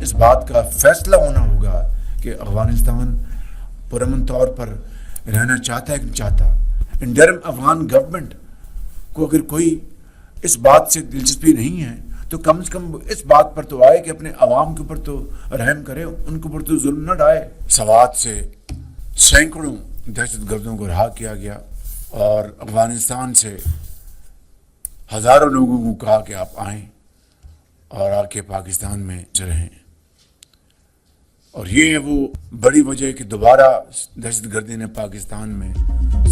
اس بات کا فیصلہ ہونا ہوگا کہ افغانستان پرامن طور پر رہنا چاہتا ہے کہ نہیں چاہتا. انڈرم افغان گورنمنٹ کو اگر کوئی اس بات سے دلچسپی نہیں ہے تو کم سے کم اس بات پر تو آئے کہ اپنے عوام کے اوپر تو رحم کرے, ان کے اوپر تو ظلم نہ ڈھائے. سوات سے سینکڑوں دہشت گردوں کو رہا کیا گیا اور افغانستان سے ہزاروں لوگوں کو کہا کہ آپ آئیں اور آ کے پاکستان میں رہیں. اور یہ ہے وہ بڑی وجہ کہ دوبارہ دہشت گردی نے پاکستان میں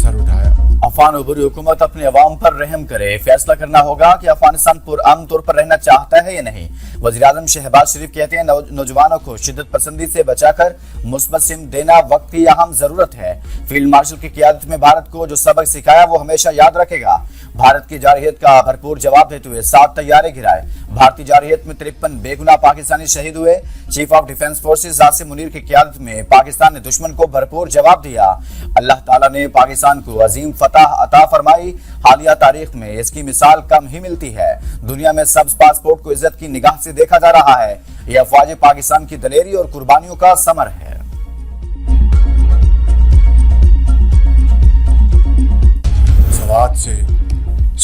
سر اٹھایا. افغان عبوری حکومت اپنے عوام پر رحم کرے. فیصلہ کرنا ہوگا کہ افغانستان پرامن طور پر رہنا چاہتا ہے یا نہیں. وزیر اعظم شہباز شریف کہتے ہیں نوجوانوں کو شدت پسندی سے بچا کر مثبت سمت دینا وقت کی اہم ضرورت ہے. فیلڈ مارشل کی قیادت میں بھارت کو جو سبق سکھایا وہ ہمیشہ یاد رکھے گا. بھارت کی جارحیت کا بھرپور جواب دیتے ہوئے 7 طیارے گرائے. بھارتی جارحیت میں 53 بے گناہ پاکستانی شہید ہوئے. Chief of defence forces Asim Munir کی قیادت میں پاکستان نے دشمن کو بھرپور جواب دیا. اللہ تعالیٰ نے پاکستان کو عظیم فتح عطا فرمائی. حالیہ تاریخ میں اس کی مثال کم ہی ملتی ہے. دنیا میں سبز پاسپورٹ کو عزت کی نگاہ سے دیکھا جا رہا ہے. یہ افواج پاکستان کی دلیری اور قربانیوں کا ثمر ہے. سوات سے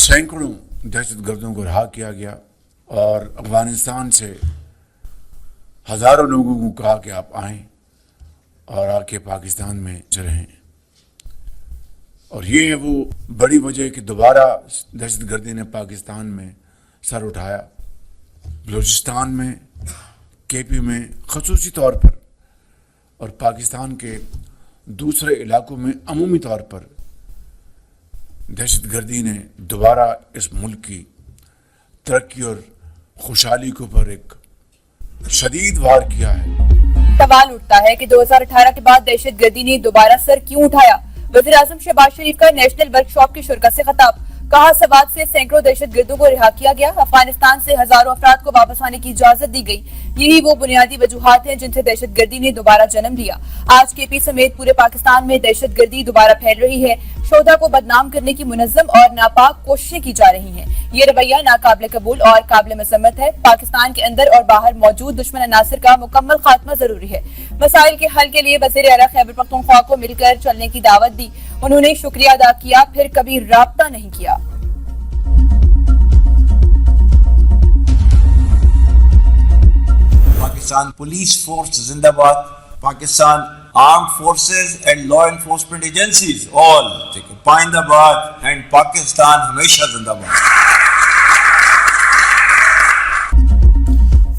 سینکڑوں دہشت گردوں کو رہا کیا گیا اور افغانستان سے ہزاروں لوگوں کو کہا کہ آپ آئیں اور آ کے پاکستان میں رہیں. اور یہ ہے وہ بڑی وجہ کہ دوبارہ دہشت گردی نے پاکستان میں سر اٹھایا. بلوچستان میں, کے پی میں خصوصی طور پر اور پاکستان کے دوسرے علاقوں میں عمومی طور پر دہشت گردی نے دوبارہ اس ملک کی ترقی اور خوشحالی کے اوپر ایک شدید وار کیا ہے. سوال اٹھتا ہے کہ 2018 کے بعد دہشت گردی نے دوبارہ سر کیوں اٹھایا. وزیر اعظم شہباز شریف کا نیشنل ورک شاپ کی شرکت سے خطاب. کہا سوات سے سینکڑوں دہشت گردوں کو رہا کیا گیا. افغانستان سے ہزاروں افراد کو واپس آنے کی اجازت دی گئی. یہی وہ بنیادی وجوہات ہیں جن سے دہشت گردی نے دوبارہ جنم لیا. آج کے پی سمیت پورے پاکستان میں دہشت گردی دوبارہ پھیل رہی ہے. شہدا کو بدنام کرنے کی منظم اور ناپاک کوششیں کی جا رہی ہیں. یہ رویہ ناقابل قبول اور قابل مذمت ہے. پاکستان کے اندر اور باہر موجود دشمن عناصر کا مکمل خاتمہ ضروری ہے. مسائل کے حل کے لیے وزیر اعلیٰ خیبر پختونخوا کو مل کر چلنے کی دعوت دی. انہوں نے شکریہ ادا کیا, پھر کبھی رابطہ نہیں کیا. پاکستان پولیس فورس زندہ باد. Pakistan armed forces and law enforcement agencies all پائندہ باد and پاکستان ہمیشہ زندہ باد.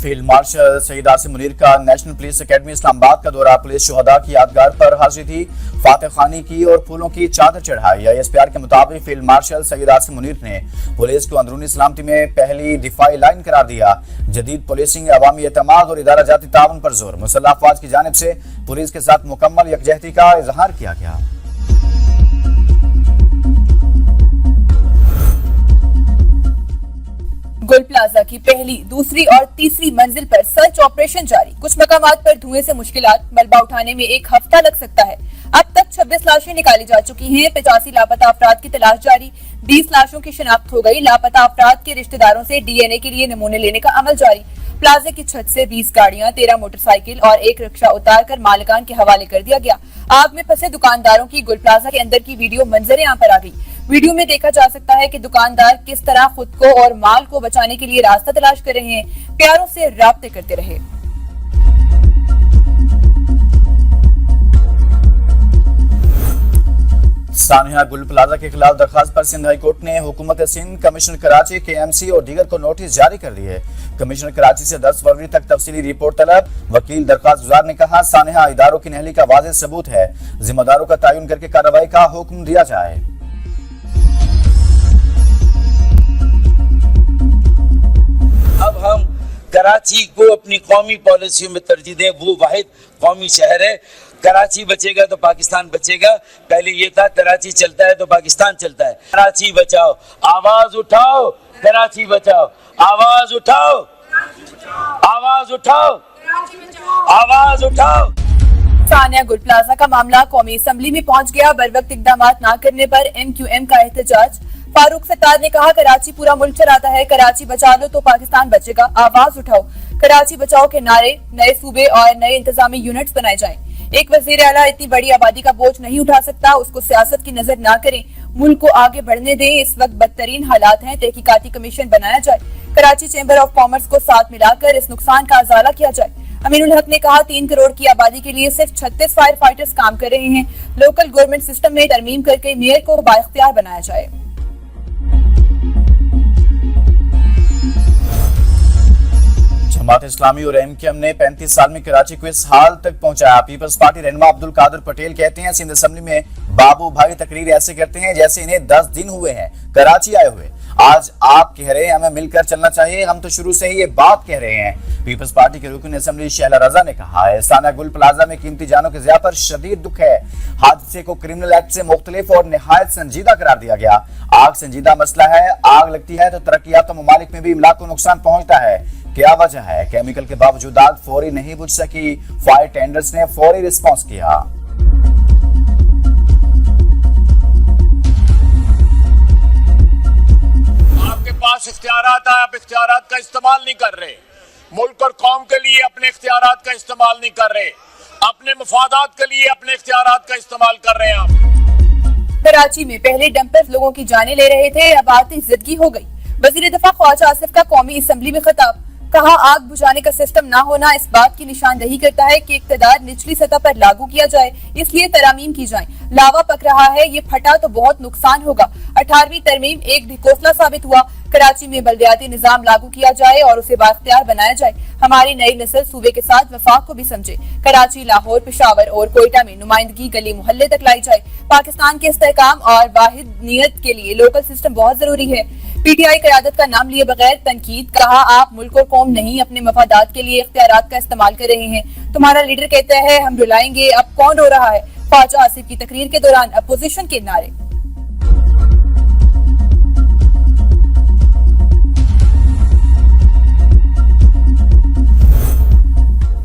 فیلڈ مارشل سید عاصم منیر کا نیشنل پولیس اکیڈمی اسلام آباد کا دورہ. پولیس شہداء کی یادگار پر حاضری تھی, فاتح خوانی کی اور پھولوں کی چادر چڑھائی. ایس پی آر کے مطابق فیلڈ مارشل سید عاصم منیر نے پولیس کو اندرونی سلامتی میں پہلی دفاعی لائن قرار دیا. جدید پولیسنگ, عوامی اعتماد اور ادارہ جاتی تعاون پر زور. مسلح افواج کی جانب سے پولیس کے ساتھ مکمل یکجہتی کا اظہار کیا گیا. گل پلازا کی پہلی, دوسری اور تیسری منزل پر سرچ آپریشن جاری. کچھ مقامات پر دھوئیں سے مشکلات. ملبہ اٹھانے میں 1 ہفتہ لگ سکتا ہے. اب تک 26 لاشیں نکالی جا چکی ہیں. 85 لاپتہ افراد کی تلاش جاری. 20 لاشوں کی شناخت ہو گئی. لاپتہ افراد کے رشتہ داروں سے ڈی این اے کے لیے نمونے لینے کا عمل جاری. پلازے کی چھت سے 20 گاڑیاں, 13 موٹر سائیکل اور 1 رکشہ اتار کر مالکان کے حوالے کر دیا گیا. آگ میں پھنسے دکانداروں کی گل پلازا کے اندر کی ویڈیو منظر عام پر آ گئی. ویڈیو میں دیکھا جا سکتا ہے کہ دکاندار کس طرح خود کو اور مال کو بچانے کے لیے راستہ تلاش کر رہے ہیں. پیاروں سے رابطے کرتے رہے. سانحہ گل پلازا کے خلاف درخواست پر سندھ ہائی کورٹ نے حکومت سندھ, کمشنر کراچی, کے ایم سی اور دیگر کو نوٹس جاری کر دی ہے. کمشنر کراچی سے 10 فروری تک تفصیلی رپورٹ طلب. وکیل درخواست گزار نے کہا سانحہ اداروں کی نہلی کا واضح ثبوت ہے. ذمہ داروں کا تعین کر کے کارروائی کا حکم دیا جائے. اب ہم کراچی کو اپنی قومی پالیسیوں میں ترجیح دیں. وہ واحد قومی شہر ہے. کراچی بچے گا تو پاکستان بچے گا. پہلے یہ تھا کراچی چلتا ہے تو پاکستان چلتا ہے. کراچی بچاؤ, آواز اٹھاؤ, کراچی بچاؤ, آواز اٹھاؤ, آواز اٹھاؤ, آواز اٹھاؤ. سانحہ گل پلازا کا معاملہ قومی اسمبلی میں پہنچ گیا. بروقت اقدامات نہ کرنے پر ایم کیو ایم کا احتجاج. فاروق ستار نے کہا کراچی پورا ملک چلاتا ہے, کراچی بچا لو تو پاکستان بچے گا, آواز اٹھاؤ. कराची बचाओ के नारे, नए सूबे और नए इंतजामी यूनिट्स बनाए जाएं। एक वजीर आला इतनी बड़ी आबादी का बोझ नहीं उठा सकता, उसको सियासत की नजर ना करें, मुल्क को आगे बढ़ने दें। इस वक्त बदतरीन हालात हैं, तहकीकाती कमीशन बनाया जाए, कराची चैम्बर ऑफ कॉमर्स को साथ मिलाकर इस नुकसान का अजाला किया जाए। अमीनुल हक ने कहा 3 करोड़ की आबादी के लिए सिर्फ 36 फायर फाइटर्स काम कर रहे हैं। लोकल गवर्नमेंट सिस्टम में तरमीम करके मेयर को बाइख्तियार बनाया जाए। जमात इस्लामी और एमकेएम ने 35 साल में कराची को इस हाल तक पहुंचाया। पीपल्स पार्टी रहनुमा अब्दुल कादिर पटेल कहते हैं सिंध असेंबली में बाबू भाई तकरीर ऐसे करते हैं जैसे इन्हें 10 दिन हुए हैं कराची आए हुए। आज आप कह रहे हैं हमें मिलकर चलना चाहिए, हम तो शुरू से ही ये बात कह रहे हैं। पीपल्स पार्टी के रुकन असेंबली शहला रजा ने कहा है साना गुल प्लाजा में कीमती जानों के ज़िया पर शदीद दुख है। हादसे को क्रिमिनल एक्ट से मुख्तलिफ और निहायत संजीदा करार दिया गया। आग संजीदा मसला है, आग लगती है तो तरक्याफ्ता ममालिक में भी इमलाक को नुकसान पहुंचता है। क्या वजह है? केमिकल के बावजूद आग फौरी नहीं बुझ सकी। फायर टेंडर्स ने फौरी रिस्पॉन्स किया। आपके पास इख्तियारात है, आप इख्तियारात का इस्तेमाल नहीं कर रहे। मुल्क और कौम के लिए अपने इख्तियारात का इस्तेमाल नहीं कर रहे, अपने मफादात के लिए अपने इख्तियारात का इस्तेमाल कर रहे हैं आप। कराची में पहले डंपर्स लोगों की जानें ले रहे थे, अब आती जिदगी हो गई। वजीर दफा ख्वाजा आसिफ का कौमी असम्बली में खिताब, कहा आग बुझाने का सिस्टम ना होना इस बात की निशानदही करता है कि इक्तदार निचली सतह पर लागू किया जाए, इसलिए तरामीम की जाए। लावा पक रहा है, ये फटा तो बहुत नुकसान होगा। 18वीं तरमीम एक ढिकोसला साबित हुआ। कराची में बल्दियाती निजाम लागू किया जाए और उसे बाख्तियार बनाया जाए। हमारी नई नस्ल सूबे के साथ वफाक को भी समझे। कराची, लाहौर, पेशावर और कोयटा में नुमाइंदगी गली मोहल्ले तक लाई जाए। पाकिस्तान के इस्तेहकाम और वाहिद नियत के लिए लोकल सिस्टम बहुत जरूरी है। पीटीआई क़यादत का नाम लिए बगैर तनकीद, कहा आप मुल्क और कौम नहीं अपने मफादात के लिए इख्तियारात का इस्तेमाल कर रहे हैं। तुम्हारा लीडर कहता है हम रुलाएंगे, अब कौन रो रहा है? ख्वाजा आसिफ की तकरीर के दौरान अपोजिशन के नारे।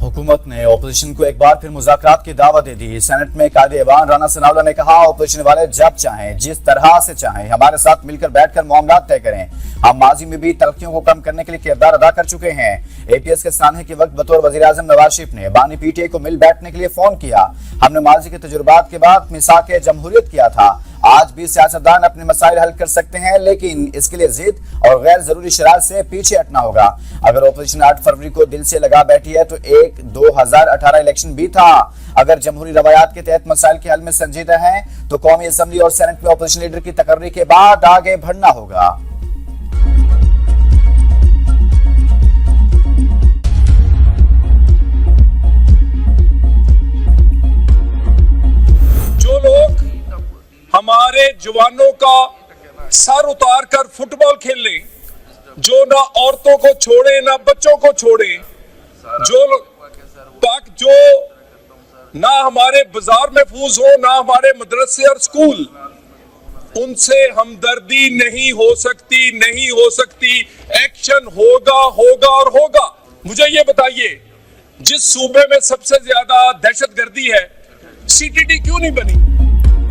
हुकूमत ने अपोजिशन को एक बार फिर मुज़ाकरात की दावत दे दी। सेनेट में कायदे-ए-ऐवान राना सनाउल्लाह ने कहा अपोजिशन वाले जब चाहें जिस तरह से चाहें हमारे साथ मिलकर बैठकर मामला तय करें। हम माजी में भी तलखियों को कम करने के लिए किरदार अदा कर चुके हैं। एपीएस के सानहे के वक्त बतौर वज़ीर आज़म नवाज शरीफ ने बानी पीटीआई को मिल बैठने के लिए फोन किया। हमने माजी के तजुर्बात के बाद मिसाक जमहूरियत किया था। आज भी सियासतदान अपने मसाइल हल कर सकते हैं, लेकिन इसके लिए जिद और गैर जरूरी शरारत से पीछे हटना होगा। अगर अपोजिशन 8 फरवरी को दिल से लगा बैठी है तो एक 2018 इलेक्शन भी था। अगर जमहूरी रवायात के तहत मसाइल के हल में संजीदा हैं तो कौमी असम्बली और सेनेट में अपोजिशन लीडर की तकर्री के बाद आगे बढ़ना होगा। जो लोग हमारे जवानों का सर उतार कर फुटबॉल खेले, जो ना औरतों को छोड़े ना बच्चों को छोड़े, जो ना हमारे बाजार महफूज हो ना हमारे मदरसे और स्कूल, उनसे हमदर्दी नहीं हो सकती। एक्शन होगा और होगा। मुझे ये बताइए, जिस सूबे में सबसे ज्यादा दहशतगर्दी है, सीटीटी क्यों नहीं बनी?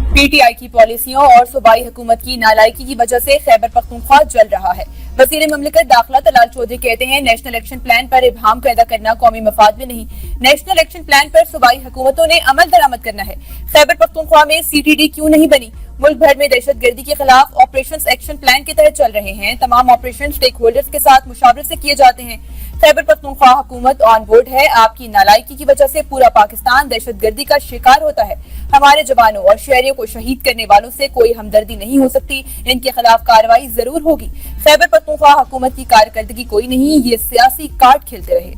पीटीआई की पॉलिसियों और सूबाई हुकूमत की नालायकी की वजह से खैबर पख्तूनख्वा जल रहा है। वज़ीर ममलिकत दाखिला तलाल चौधरी कहते हैं नेशनल एक्शन प्लान पर इबहाम पैदा करना कौमी मफाद में नहीं। नेशनल एक्शन प्लान पर सूबाई हुकूमतों ने अमल दरामद करना है। खैबर पख्तूनख्वा में सीटीडी क्यों नहीं बनी? मुल्क भर में दहशतगर्दी के खिलाफ ऑपरेशन एक्शन प्लान के तहत चल रहे हैं। तमाम ऑपरेशन स्टेक होल्डर्स के साथ मुशावरत से किए जाते हैं। खैबर पख्तूनख्वा हुकूमत ऑन बोर्ड है। आपकी नालायकी की वजह से पूरा पाकिस्तान दहशतगर्दी का शिकार होता है। हमारे जवानों और शहरियों को शहीद करने वालों से कोई हमदर्दी नहीं हो सकती। इनके खिलाफ कार्रवाई जरूर होगी। खैबर पख्तूनख्वा हुकूमत की कारकर्दगी कोई नहीं, ये सियासी कार्ड खेलते रहे।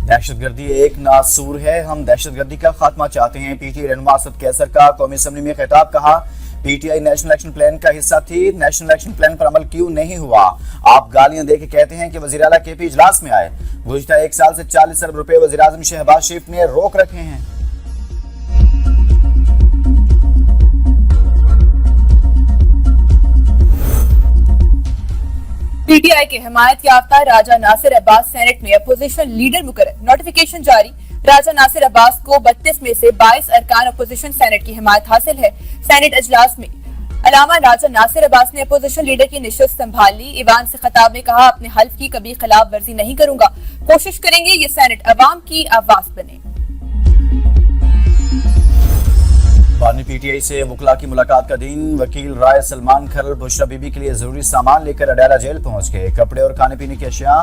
दहशतगर्दी एक नासूर है, हम दहशतगर्दी का खात्मा चाहते हैं। पीटीआई रहनुमा असद कैसर का कौमी असम्बली में खिताब, कहा पीटीआई नेशनल एक्शन प्लान का हिस्सा थी, नेशनल एक्शन प्लान पर अमल क्यों नहीं हुआ? आप गालियां देके कहते हैं कि वज़ीर आला केपी इजलास में आए। गुज़िश्ता 1 साल से 40 अरब रुपए वज़ीर आज़म शहबाज शरीफ ने रोक रखे हैं। पीटीआई के हिमायत याफ्ता राजा नासिर अब्बास सेनेट में अपोजिशन लीडर मुकर्रर, नोटिफिकेशन जारी। राजा नासिर अब्बास को 32 में से 22 अरकान अपोजिशन सेनेट की हिमायत हासिल है। सेनेट अजलास में अलामा राजा नासिर अब्बास ने अपोजिशन लीडर की निशस्त संभाल ली। ईवान से खिताब में कहा, अपने हल्फ की कभी खिलाफ वर्जी नहीं करूंगा, कोशिश करेंगे ये सेनेट अवाम की आवाज बने। बानी पीटीआई से वकला की मुलाकात का दिन। वकील राय सलमान खरल बुशरा बीबी के लिए जरूरी सामान लेकर अडाला जेल पहुंच गए। कपड़े और खाने पीने की अशिया,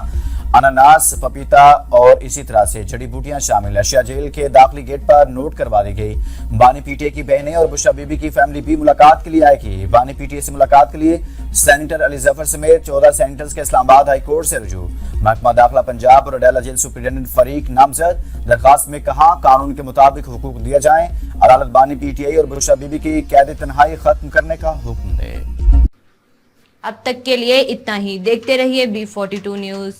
अनानास, पपीता और इसी तरह से जड़ी बूटियां शामिल अशिया जेल के दाखिली गेट पर नोट करवा दी गई। बानी पीटीआई की बहनें और बुशरा बीबी की फैमिली भी मुलाकात के लिए आएगी। बानी पीटीआई से मुलाकात के लिए सेनेटर अली जफर समेत 14 सेनेटर्स के इस्लामाबाद हाई कोर्ट से रुजू। महकमा दाखिला पंजाब और अडाला जेल सुप्रिंटेंडेंट फरीक नामजद दरखास्त में कहा, कानून के मुताबिक हुकूक दिया जाए। अदालत बानी पीटीआई और बुशरा बीबी की कैद तन्हाई खत्म करने का हुक्म दे। अब तक के लिए इतना ही। देखते रहिए B42 न्यूज।